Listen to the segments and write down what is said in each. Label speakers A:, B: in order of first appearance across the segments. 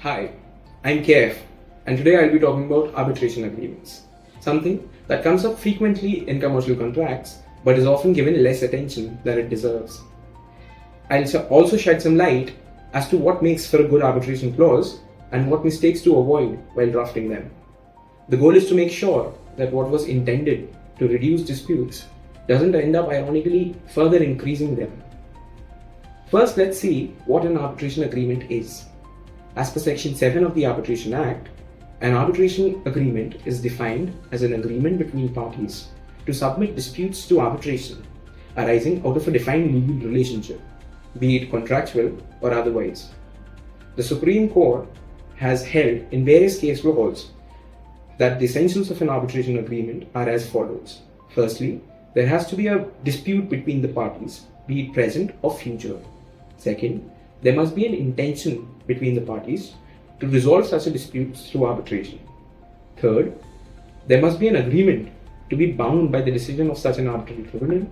A: Hi, I'm Kaif, and today I'll be talking about arbitration agreements, something that comes up frequently in commercial contracts but is often given less attention than it deserves. I'll also shed some light as to what makes for a good arbitration clause and what mistakes to avoid while drafting them. The goal is to make sure that what was intended to reduce disputes doesn't end up ironically further increasing them. First, let's see what an arbitration agreement is. As per Section 7 of the Arbitration Act, an arbitration agreement is defined as an agreement between parties to submit disputes to arbitration arising out of a defined legal relationship, be it contractual or otherwise. The Supreme Court has held in various case laws that the essentials of an arbitration agreement are as follows. Firstly, there has to be a dispute between the parties, be it present or future. Second, there must be an intention between the parties to resolve such a dispute through arbitration. Third, there must be an agreement to be bound by the decision of such an arbitral tribunal.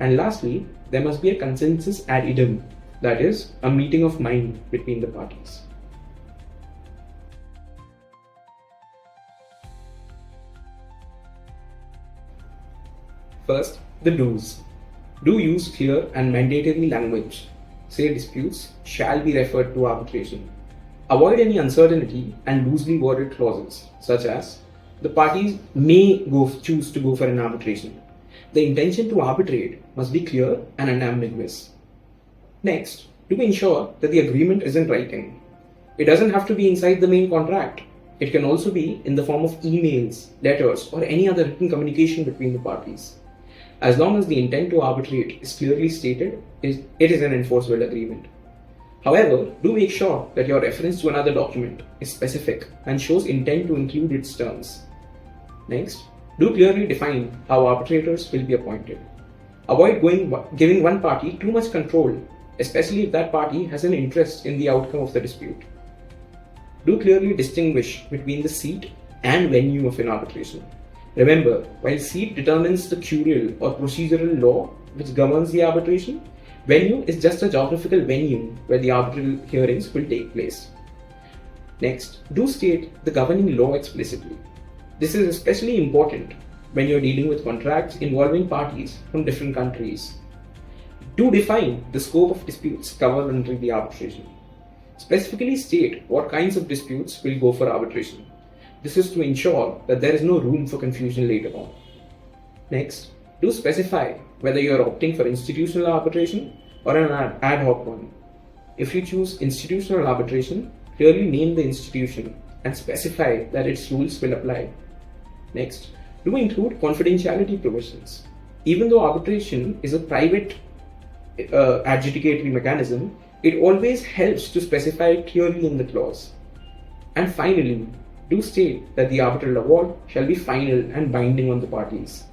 A: And lastly, there must be a consensus ad idem, that is, a meeting of mind between the parties. First, the do's. Do use clear and mandatory language. Say disputes shall be referred to arbitration. Avoid any uncertainty and loosely worded clauses, such as the parties may choose to go for an arbitration. The intention to arbitrate must be clear and unambiguous. Next, do ensure that the agreement is in writing. It doesn't have to be inside the main contract. It can also be in the form of emails, letters, or any other written communication between the parties. As long as the intent to arbitrate is clearly stated, it is an enforceable agreement. However, do make sure that your reference to another document is specific and shows intent to include its terms. Next, do clearly define how arbitrators will be appointed. Avoid giving one party too much control, especially if that party has an interest in the outcome of the dispute. Do clearly distinguish between the seat and venue of an arbitration. Remember, while seat determines the curial or procedural law which governs the arbitration, venue is just a geographical venue where the arbitral hearings will take place. Next, do state the governing law explicitly. This is especially important when you're dealing with contracts involving parties from different countries. Do define the scope of disputes covered under the arbitration. Specifically state what kinds of disputes will go for arbitration. This is to ensure that there is no room for confusion later on. Next, do specify whether you are opting for institutional arbitration or an ad hoc one. If you choose institutional arbitration, clearly name the institution and specify that its rules will apply. Next, do include confidentiality provisions. Even though arbitration is a private adjudicatory mechanism, it always helps to specify it clearly in the clause. And finally, do state that the arbitral award shall be final and binding on the parties.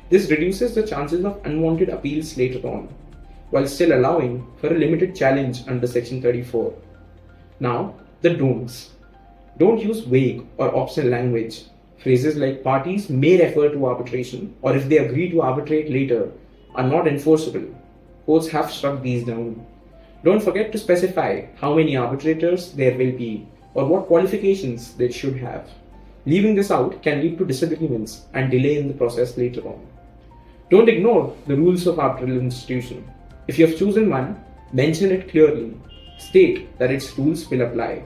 A: This reduces the chances of unwanted appeals later on, while still allowing for a limited challenge under Section 34. Now, the don'ts. Don't use vague or optional language. Phrases like parties may refer to arbitration or if they agree to arbitrate later are not enforceable. Courts have struck these down. Don't forget to specify how many arbitrators there will be or what qualifications they should have. Leaving this out can lead to disagreements and delay in the process later on. Don't ignore the rules of arbitral institution. If you have chosen one, mention it clearly. State that its rules will apply.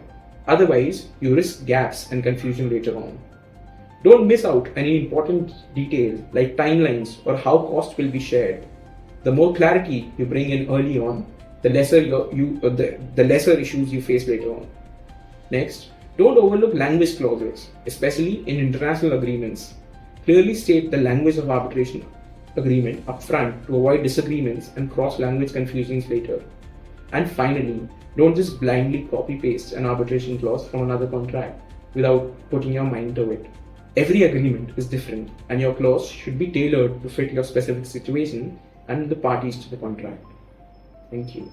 A: Otherwise, you risk gaps and confusion later on. Don't miss out any important details like timelines or how cost will be shared. The more clarity you bring in early on, the lesser issues you face later on. Next, don't overlook language clauses, especially in international agreements. Clearly state the language of arbitration agreement upfront to avoid disagreements and cross-language confusions later. And finally, don't just blindly copy-paste an arbitration clause from another contract without putting your mind to it. Every agreement is different, and your clause should be tailored to fit your specific situation and the parties to the contract. Thank you.